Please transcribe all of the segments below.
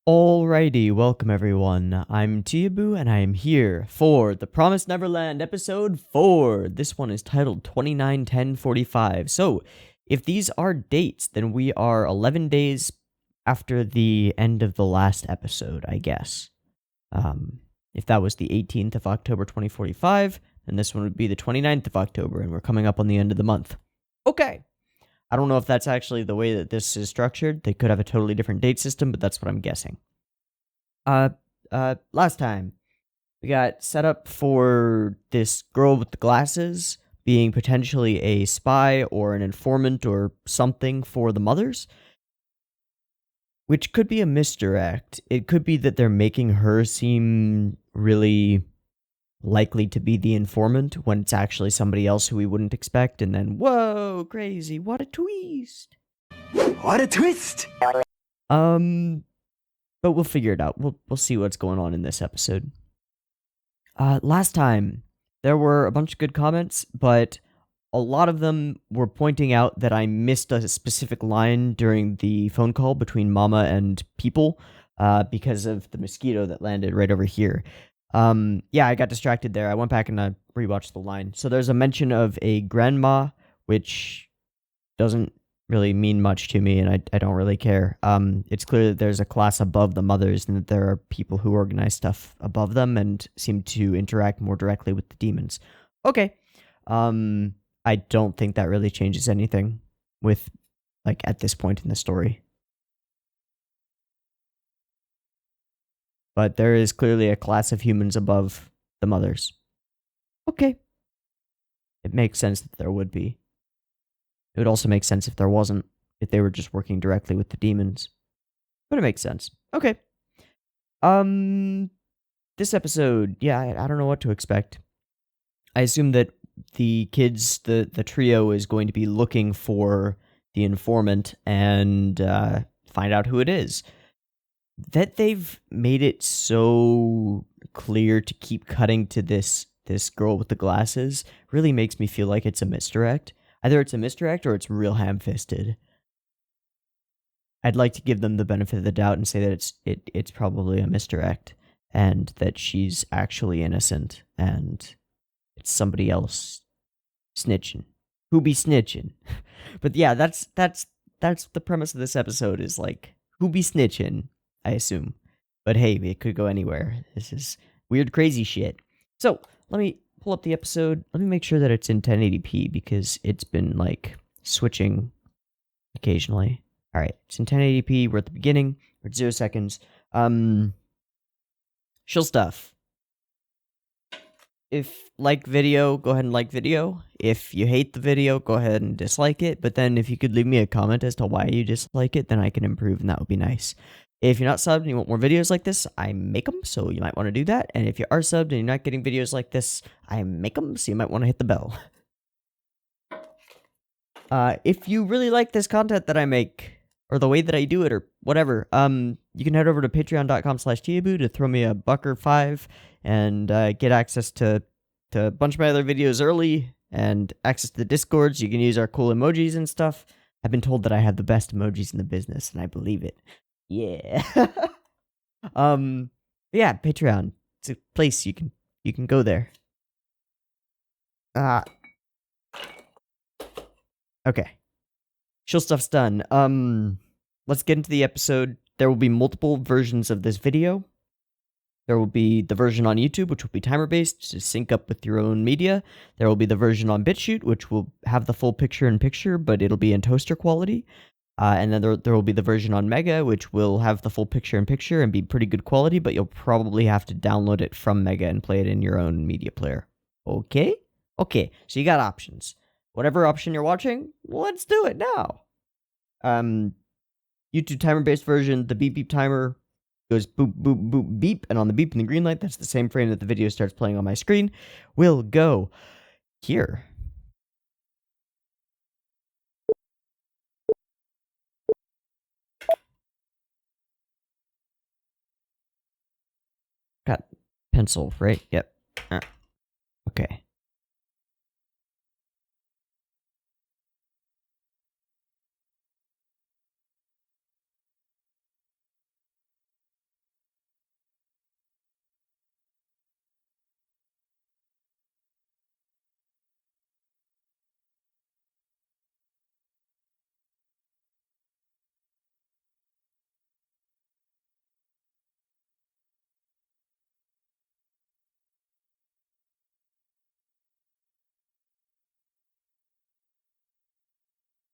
Alrighty, welcome everyone. I'm Teeaboo and I am here for the Promised Neverland episode 4. This one is titled 29/10/45. So, if these are dates, then we are 11 days after the end of the last episode, I guess. If that was the 18th of October 2045, then this one would be the 29th of October and we're coming up on the end of the month. Okay. I don't know if that's actually the way that this is structured. They could have a totally different date system, but that's what I'm guessing. Last time, we got set up for this girl with the glasses being potentially a spy or an informant or something for the mothers, which could be a misdirect. It could be that they're making her seem really likely to be the informant when it's actually somebody else who we wouldn't expect, and then, whoa, crazy, what a twist! What a twist! But we'll figure it out. We'll see what's going on in this episode. Last time, there were a bunch of good comments, but a lot of them were pointing out that I missed a specific line during the phone call between Mama and people, because of the mosquito that landed right over here. Yeah, I got distracted there. I went back and I rewatched the line. So there's a mention of a grandma, which doesn't really mean much to me, and I don't really care. It's clear that there's a class above the mothers, and that there are people who organize stuff above them and seem to interact more directly with the demons. Okay. I don't think that really changes anything with, like, at this point in the story. But there is clearly a class of humans above the mothers. Okay. It makes sense that there would be. It would also make sense if there wasn't, if they were just working directly with the demons. But it makes sense. Okay. This episode, yeah, I don't know what to expect. I assume that the kids, the trio, is going to be looking for the informant and find out who it is. That they've made it so clear to keep cutting to this girl with the glasses really makes me feel like it's a misdirect. Either it's a misdirect or it's real ham-fisted. I'd like to give them the benefit of the doubt and say that it's probably a misdirect and that she's actually innocent and it's somebody else snitching. Who be snitching? But yeah, that's the premise of this episode, is like, who be snitching, I assume. But hey, it could go anywhere. This is weird, crazy shit. So, let me pull up the episode. Let me make sure that it's in 1080p because it's been, like, switching occasionally. Alright, it's in 1080p. We're at the beginning. We're at 0 seconds. Shill stuff. If like video, go ahead and like video. If you hate the video, go ahead and dislike it. But then if you could leave me a comment as to why you dislike it, then I can improve, and that would be nice. If you're not subbed and you want more videos like this, I make them, so you might want to do that. And if you are subbed and you're not getting videos like this, I make them, so you might want to hit the bell. If you really like this content that I make, or the way that I do it, or whatever, you can head over to patreon.com/Teeaboo to throw me a buck or $5 and get access to a bunch of my other videos early and access to the Discords. You can use our cool emojis and stuff. I've been told that I have the best emojis in the business, and I believe it. Yeah. Yeah, Patreon. It's a place you can go there. Okay. Shill stuff's done. Let's get into the episode. There will be multiple versions of this video. There will be the version on YouTube, which will be timer-based to sync up with your own media. There will be the version on BitChute, which will have the full picture-in-picture, but it'll be in toaster quality. And then there will be the version on Mega, which will have the full picture-in-picture and be pretty good quality, but you'll probably have to download it from Mega and play it in your own media player. Okay? Okay, so you got options. Whatever option you're watching, let's do it now. YouTube timer-based version, the beep beep timer goes boop boop boop beep, and on the beep and the green light, that's the same frame that the video starts playing on my screen, will go here. Got pencil, right? Yep. Okay.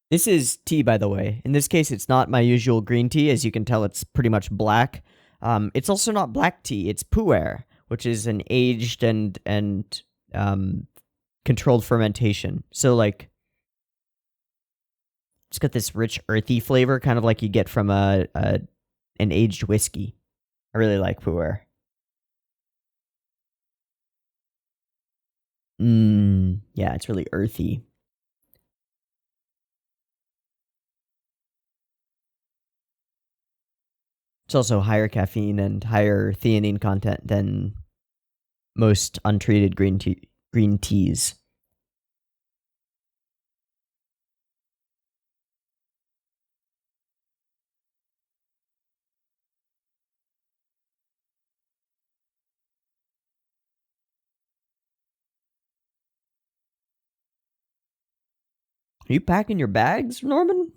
This is tea, by the way. In this case, it's not my usual green tea. As you can tell, it's pretty much black. It's also not black tea. It's pu'er, which is an aged and controlled fermentation. So like, it's got this rich, earthy flavor, kind of like you get from an aged whiskey. I really like pu'er. Yeah, it's really earthy. It's also higher caffeine and higher theanine content than most untreated green teas. Are you packing your bags, Norman?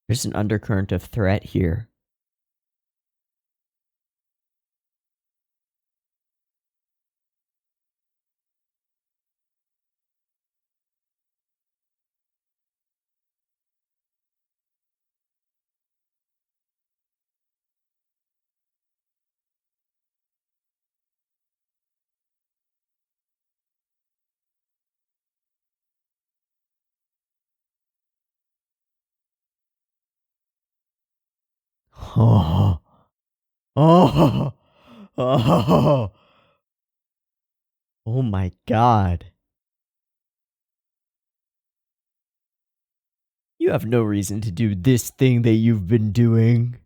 There's an undercurrent of threat here. Oh, oh, oh, oh my god. You have no reason to do this thing that you've been doing.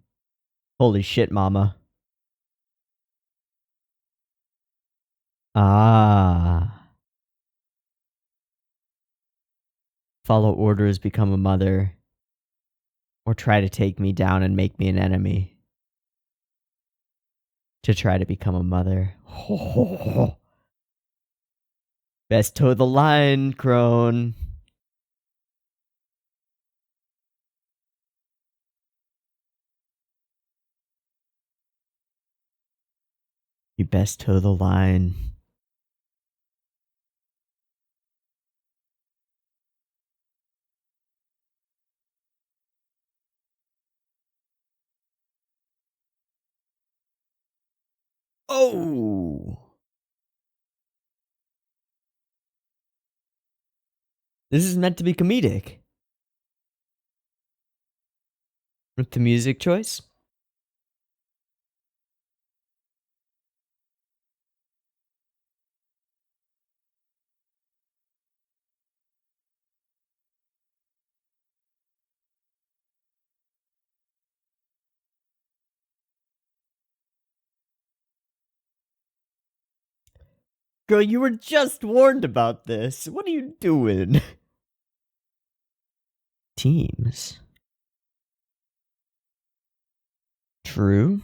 Holy shit, mama. Ah. Follow orders, become a mother, or try to take me down and make me an enemy. To try to become a mother. Best toe the line, crone. You best toe the line. Oh! This is meant to be comedic. With the music choice? Girl, you were just warned about this. What are you doing? Teams. True.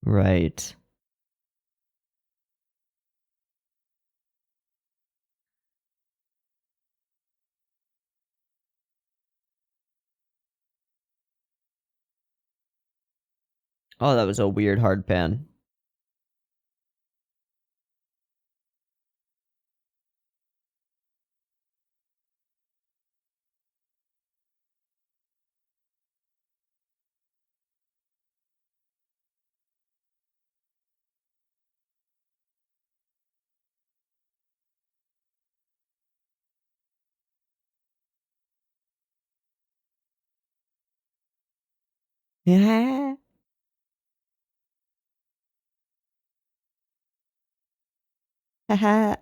Right. Oh, that was a weird hard pan. Yeah. Haha.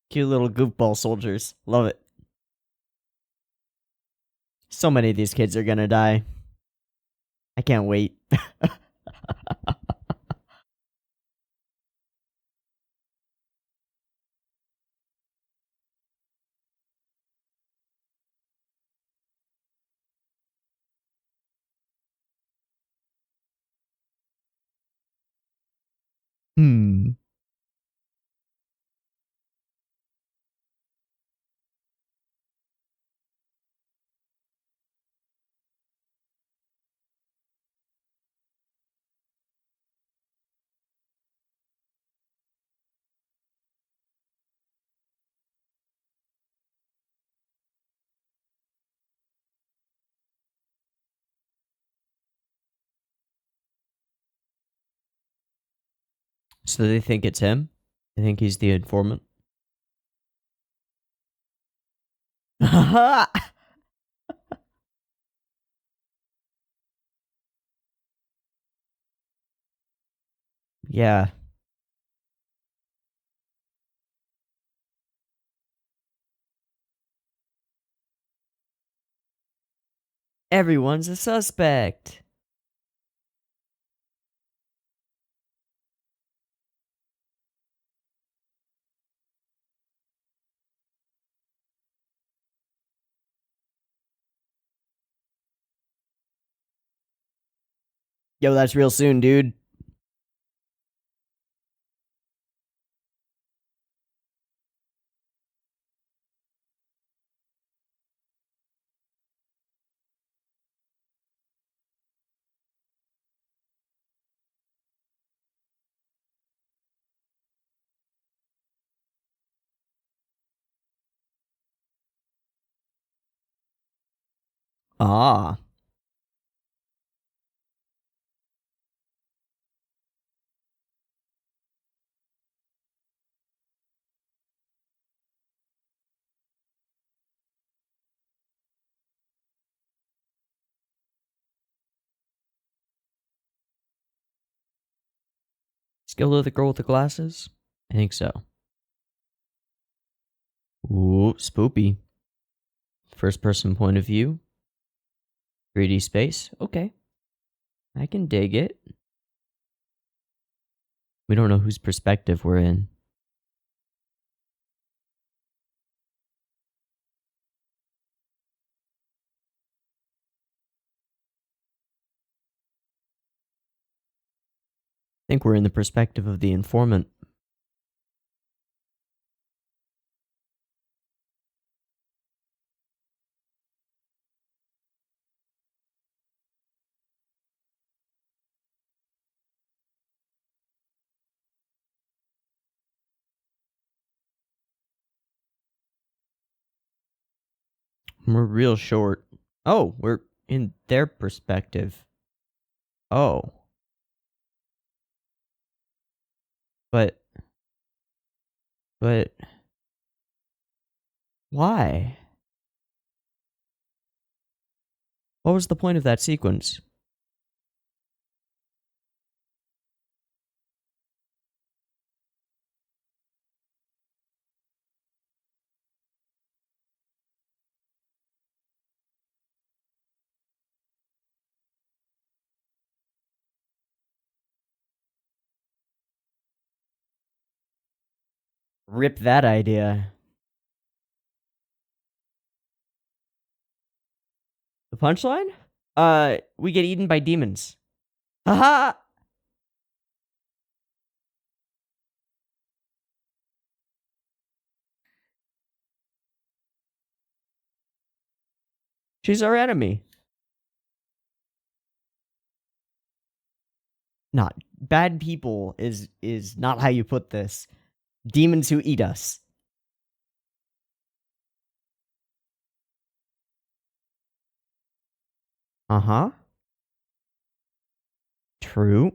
Cute little goofball soldiers. Love it. So many of these kids are gonna die. I can't wait. Hmm. So they think it's him? They think he's the informant? Yeah. Everyone's a suspect. Yo, that's real soon, dude. Ah. Gilda the girl with the glasses? I think so. Ooh, spoopy. First person point of view. 3D space. Okay. I can dig it. We don't know whose perspective we're in. I think we're in the perspective of the informant. We're real short. Oh, we're in their perspective. Oh. But why? What was the point of that sequence? Rip that idea. The punchline? We get eaten by demons. Haha! She's our enemy. Not bad people is not how you put this. Demons who eat us. Uh-huh. True.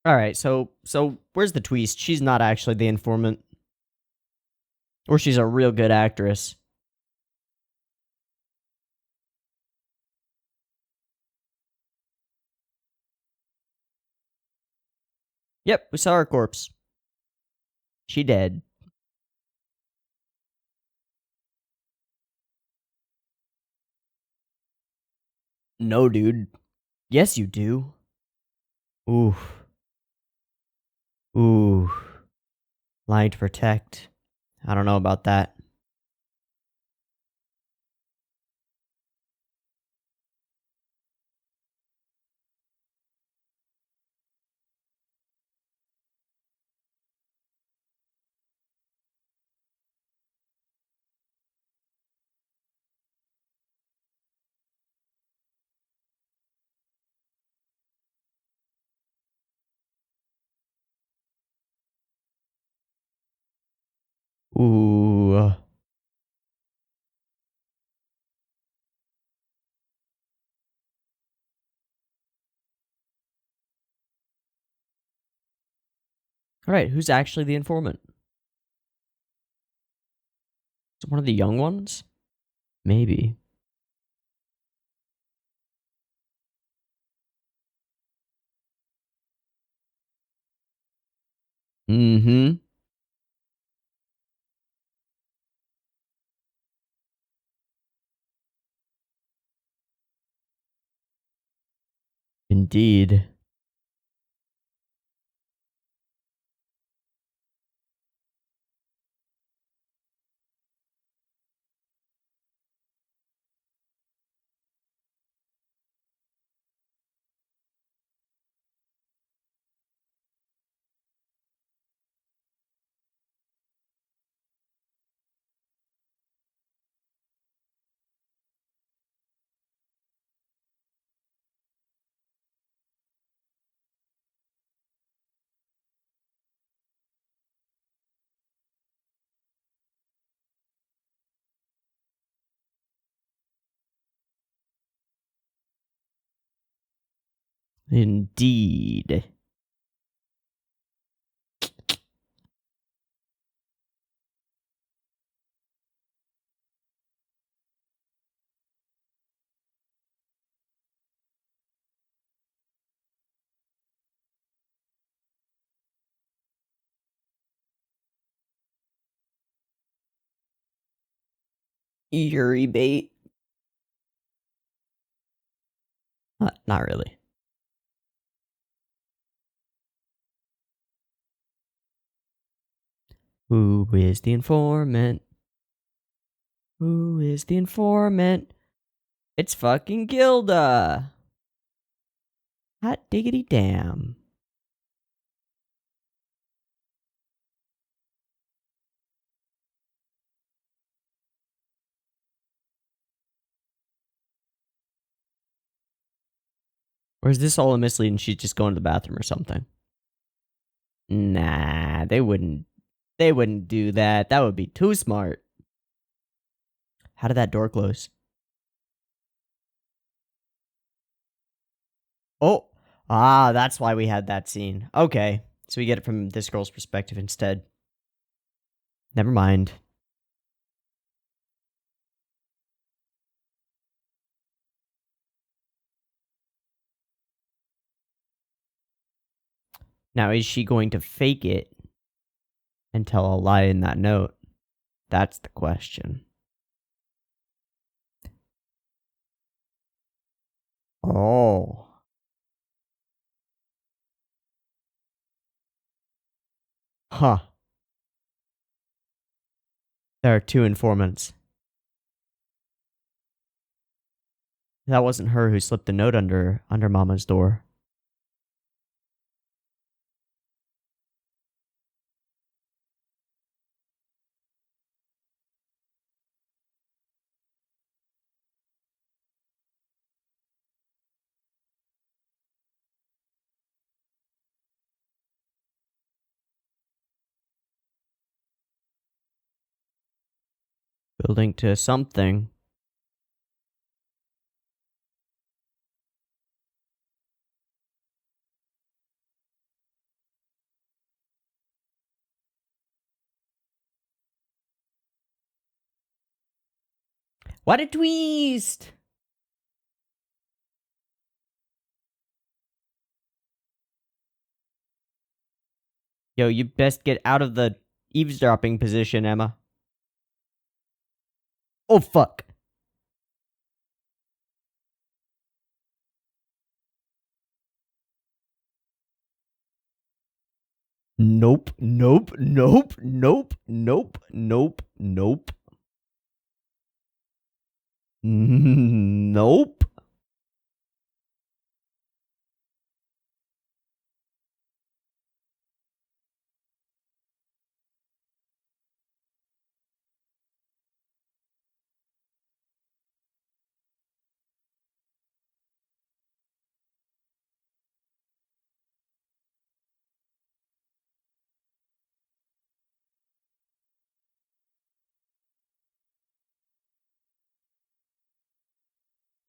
All right, so where's the twist? She's not actually the informant, or she's a real good actress. Yep, we saw her corpse. She dead. No, dude. Yes, you do. Ooh. Ooh. Lying to protect. I don't know about that. Ooh. All right, who's actually the informant? Is it one of the young ones? Maybe. Mm-hmm. Indeed. Indeed. Yuri bait. Not really. Who is the informant? Who is the informant? It's fucking Gilda. Hot diggity damn. Or is this all a mislead and she's just going to the bathroom or something? Nah, they wouldn't. They wouldn't do that. That would be too smart. How did that door close? Oh, that's why we had that scene. Okay, so we get it from this girl's perspective instead. Never mind. Now, is she going to fake it and tell a lie in that note? That's the question. Oh. Huh. There are two informants. That wasn't her who slipped the note under Mama's door. Building to something. What a twist! Yo, you best get out of the eavesdropping position, Emma. Oh, fuck. Nope, nope, nope, nope, nope, nope, nope. Nope.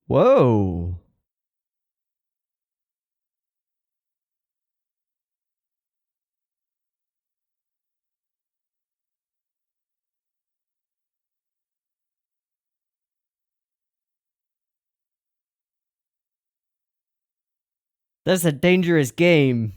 Whoa. That's a dangerous game.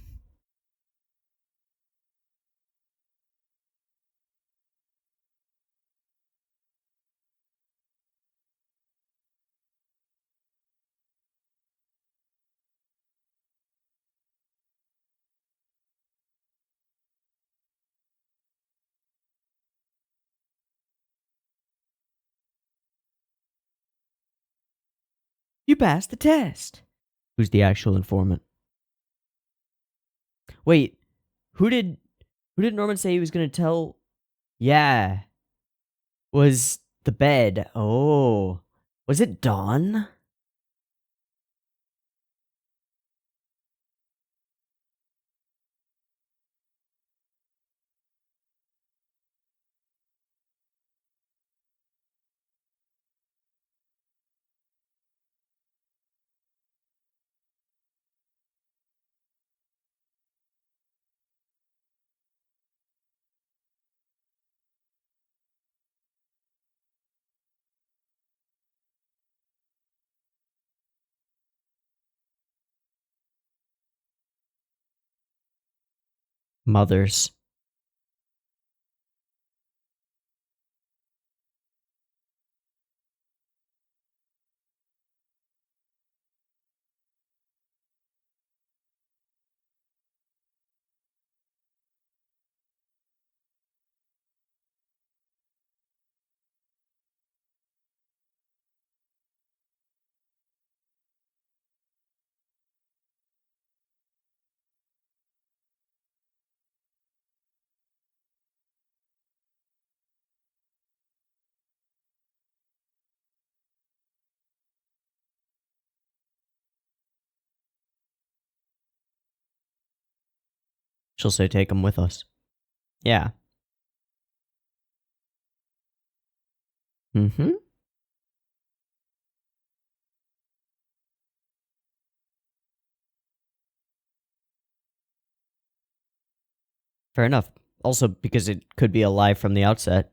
You passed the test. Who's the actual informant? Wait, who did Norman say he was gonna tell? Yeah, was the bed. Oh, was it Dawn? Mothers. She'll say take him with us. Yeah. Mm-hmm. Fair enough. Also, because it could be a lie from the outset.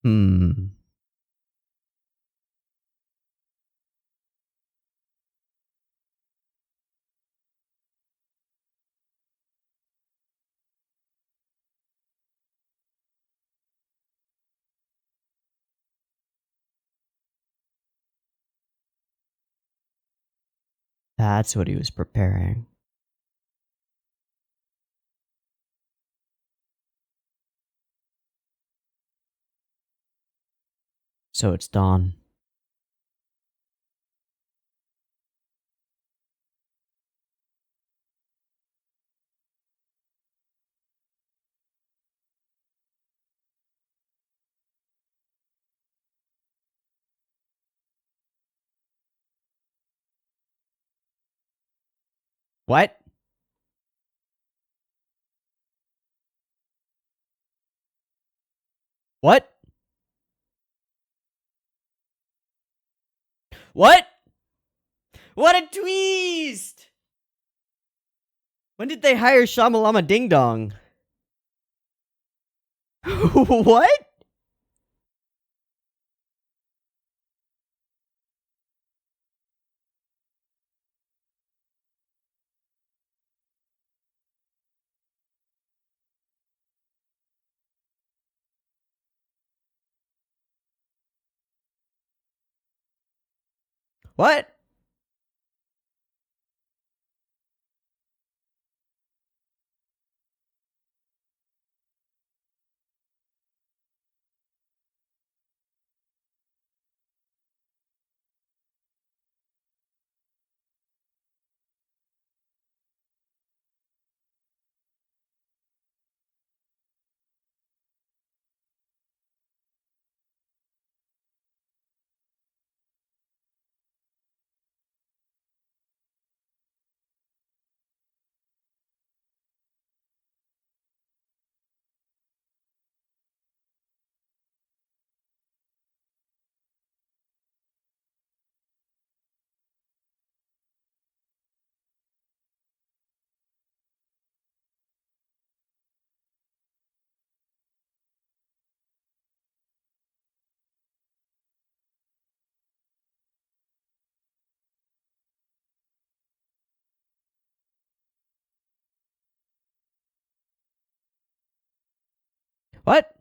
Hmm. That's what he was preparing. So it's Dawn. What? What? What? What a twist! When did they hire Shamalama Ding Dong? What? What? What?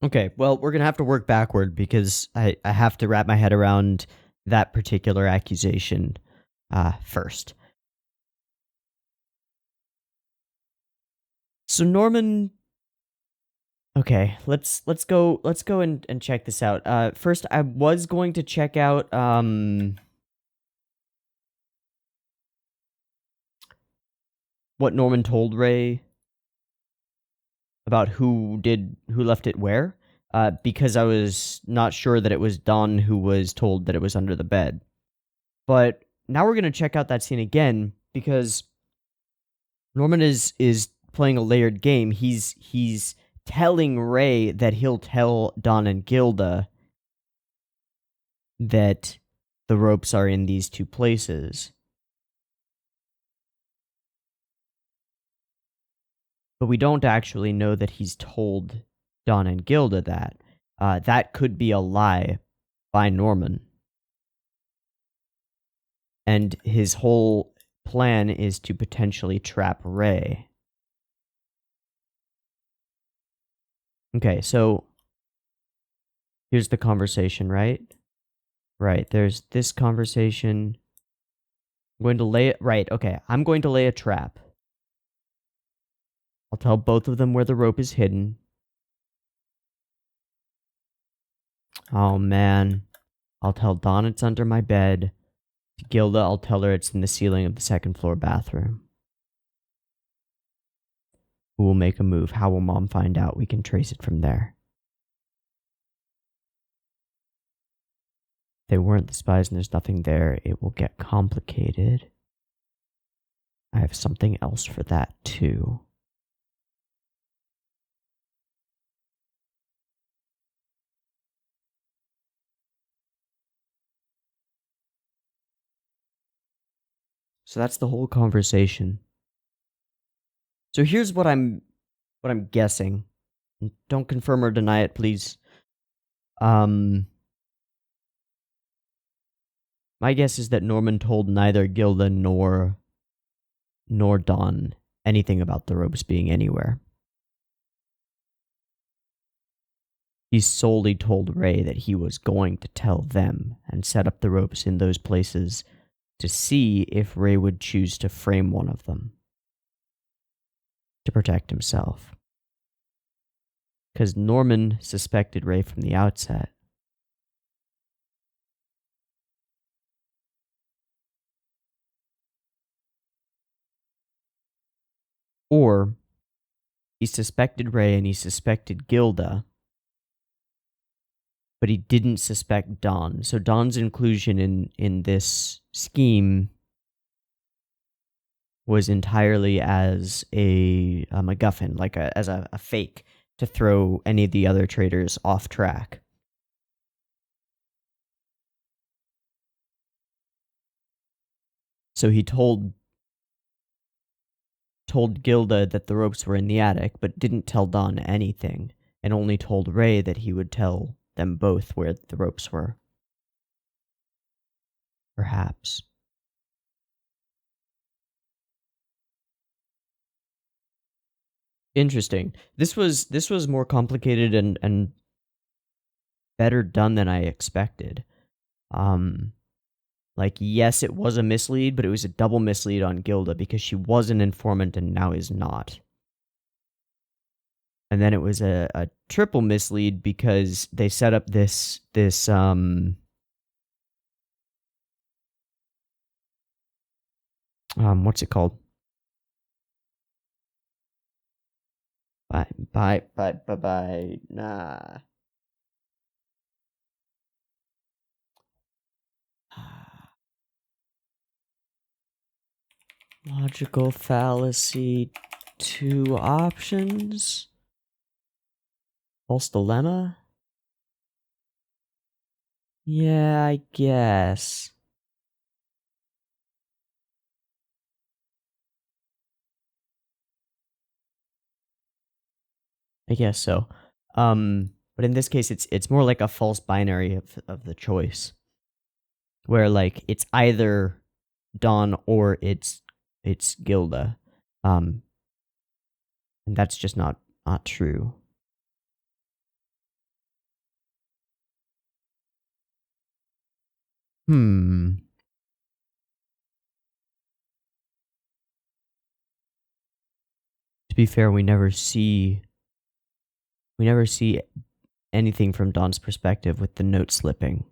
Okay, well, we're gonna have to work backward because I have to wrap my head around that particular accusation first. So Norman, okay, let's go and check this out. First, I was going to check out what Norman told Ray about who left it where, because I was not sure that it was Don who was told that it was under the bed. But now we're gonna check out that scene again because Norman is playing a layered game. He's telling Ray that he'll tell Don and Gilda that the ropes are in these two places. But we don't actually know that he's told Don and Gilda that. That could be a lie by Norman. And his whole plan is to potentially trap Ray. Okay, so here's the conversation, right? Right, there's this conversation. I'm going to lay it... Right, okay, I'm going to lay a trap. I'll tell both of them where the rope is hidden. Oh, man. I'll tell Dawn it's under my bed. To Gilda, I'll tell her it's in the ceiling of the second floor bathroom. Who will make a move? How will Mom find out? We can trace it from there. If they weren't the spies and there's nothing there, it will get complicated. I have something else for that, too. So that's the whole conversation. So here's what I'm guessing. Don't confirm or deny it, please. My guess is that Norman told neither Gilda nor Dawn anything about the ropes being anywhere. He solely told Ray that he was going to tell them and set up the ropes in those places to see if Ray would choose to frame one of them to protect himself. Because Norman suspected Ray from the outset. Or he suspected Ray and he suspected Gilda, but he didn't suspect Dawn. So Dawn's inclusion in this scheme was entirely as a MacGuffin, like as a fake to throw any of the other traders off track. So he told Gilda that the ropes were in the attic, but didn't tell Dawn anything, and only told Ray that he would tell them both where the ropes were. Perhaps. Interesting. This was more complicated and better done than I expected. Like, yes, it was a mislead, but it was a double mislead on Gilda because she was an informant and now is not. And then it was a triple mislead because they set up this what's it called? Bye. Nah. Logical fallacy, 2 options. False dilemma? Yeah, I guess. I guess so. But in this case, it's more like a false binary of the choice, where like it's either Dawn or it's Gilda, and that's just not true. To be fair, we never see anything from Dawn's perspective with the note slipping.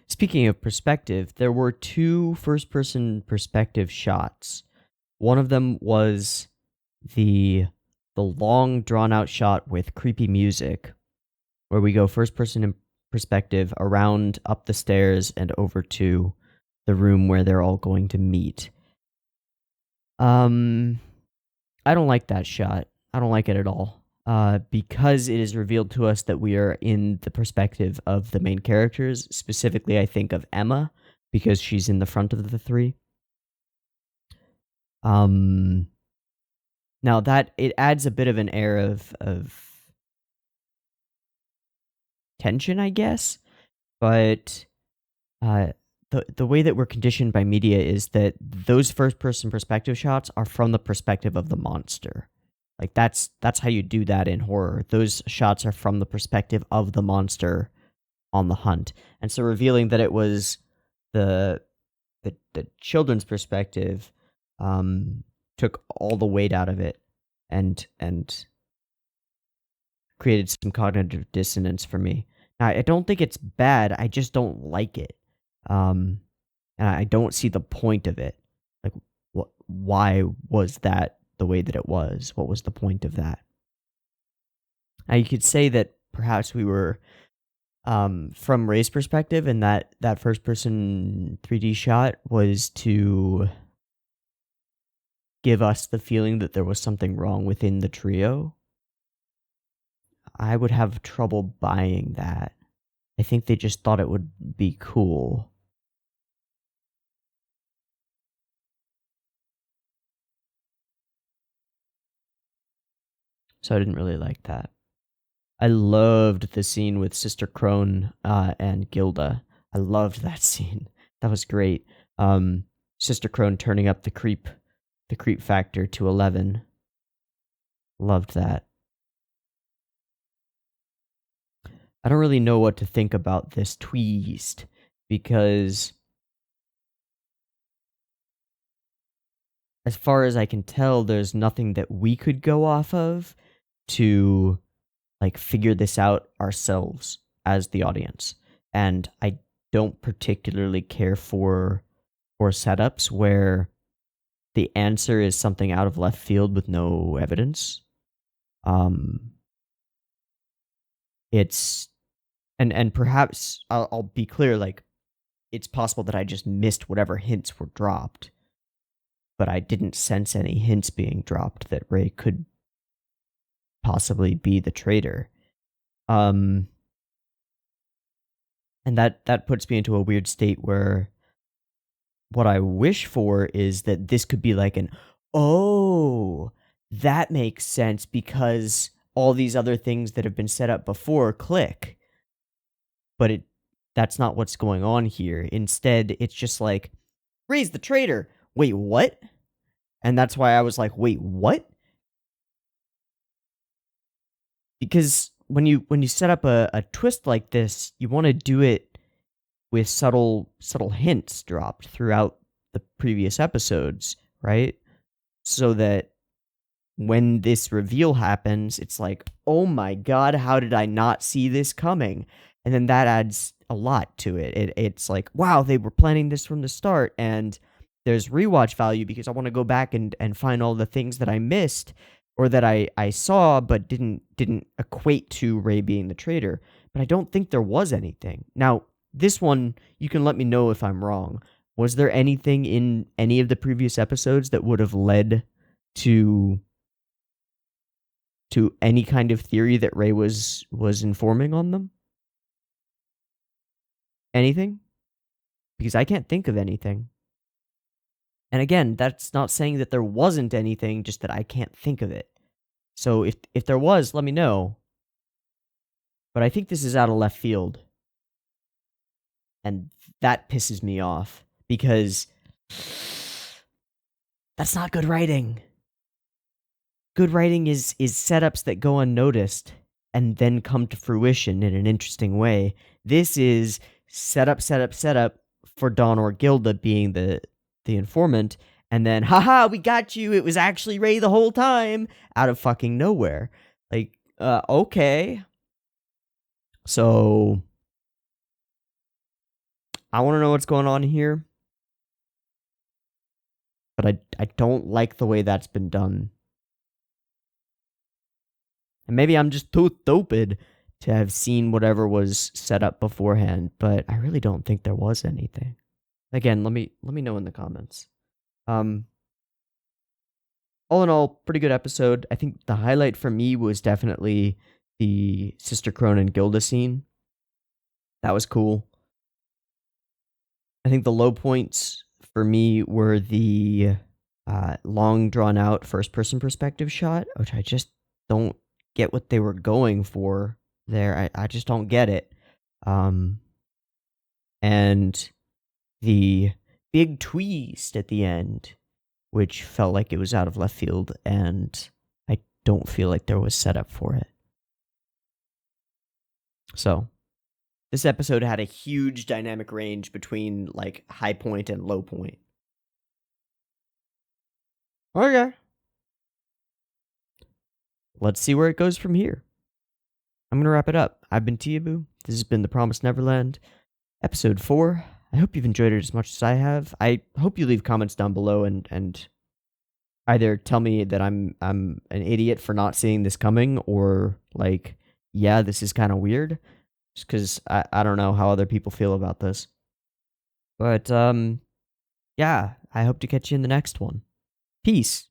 Speaking of perspective, there were 2 first-person perspective shots. One of them was the long drawn-out shot with creepy music, where we go first-person perspective around up the stairs and over to the room where they're all going to meet. I don't like that shot. I don't like it at all. Because it is revealed to us that we are in the perspective of the main characters. Specifically, I think of Emma, because she's in the front of the 3. Now that it adds a bit of an air of tension, I guess, but the way that we're conditioned by media is that those first-person perspective shots are from the perspective of the monster. Like that's how you do that in horror. Those shots are from the perspective of the monster on the hunt. And so revealing that it was the children's perspective took all the weight out of it and created some cognitive dissonance for me. Now, I don't think it's bad. I just don't like it. And I don't see the point of it. Like, why was that the way that it was? What was the point of that? Now, you could say that perhaps we were, from Ray's perspective, and that first-person 3D shot was to give us the feeling that there was something wrong within the trio. I would have trouble buying that. I think they just thought it would be cool. So I didn't really like that. I loved the scene with Sister Crone and Gilda. I loved that scene. That was great. Sister Crone turning up the creep factor to 11. Loved that. I don't really know what to think about this twist, because as far as I can tell, there's nothing that we could go off of to like figure this out ourselves as the audience. And I don't particularly care for setups where the answer is something out of left field with no evidence. It's and perhaps I'll be clear, like, it's possible that I just missed whatever hints were dropped, but I didn't sense any hints being dropped that Rey could possibly be the traitor. And that puts me into a weird state where what I wish for is that this could be like oh, that makes sense because all these other things that have been set up before click. But that's not what's going on here. Instead, it's just like, Rey's the traitor. Wait, what? And that's why I was like, wait, what? Because when you set up a twist like this, you want to do it with subtle hints dropped throughout the previous episodes, right? So that when this reveal happens, it's like, oh my god, how did I not see this coming? And then that adds a lot to it. It's like, wow, they were planning this from the start, and there's rewatch value because I want to go back and find all the things that I missed or that I saw but didn't equate to Rey being the traitor. But I don't think there was anything. Now, this one, you can let me know if I'm wrong. Was there anything in any of the previous episodes that would have led to any kind of theory that Rey was informing on them? Anything? Because I can't think of anything. And again, that's not saying that there wasn't anything, just that I can't think of it. So if there was, let me know. But I think this is out of left field. And that pisses me off, because that's not good writing. Good writing is setups that go unnoticed and then come to fruition in an interesting way. This is setup for Dawn or Gilda being the informant, and then, haha, we got you, it was actually Rey the whole time, out of fucking nowhere. Like, okay. So, I want to know what's going on here, but I don't like the way that's been done. And maybe I'm just too stupid to have seen whatever was set up beforehand, but I really don't think there was anything. Again, let me know in the comments. All in all, pretty good episode. I think the highlight for me was definitely the Sister Crone and Gilda scene. That was cool. I think the low points for me were the long drawn out first person perspective shot, which I just don't get what they were going for there. I just don't get it. And the big twist at the end, which felt like it was out of left field, and I don't feel like there was setup for it. So, this episode had a huge dynamic range between, like, high point and low point. Okay. Let's see where it goes from here. I'm going to wrap it up. I've been Teeaboo. This has been The Promised Neverland, Episode 4. I hope you've enjoyed it as much as I have. I hope you leave comments down below and either tell me that I'm an idiot for not seeing this coming, or, like, yeah, this is kind of weird. Just because I don't know how other people feel about this. But, yeah, I hope to catch you in the next one. Peace.